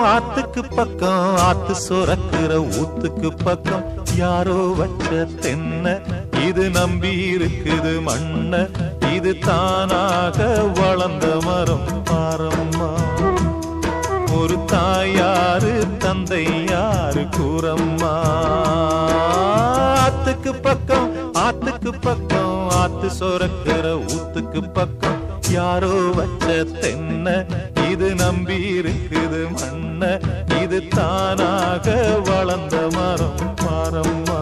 ஆத்துக்கு பக்கம் ஆத்து சுரக்கிற ஊத்துக்கு பக்கம் யாரோ வச்ச தென்ன இது நம்பி இருக்குது மண்ண இது தானாக வளர்ந்த மரம் பாரம்மா. ஒரு தாயாரு தந்தை யாரு கூறம்மா. ஆத்துக்கு பக்கம் ஆத்து சுரக்கிற ஊத்துக்கு பக்கம் யாரோ வச்ச தென்ன இது நம்பி இருக்குது மண்ண இது தானாக வளர்ந்த மரம் பாரம்மா.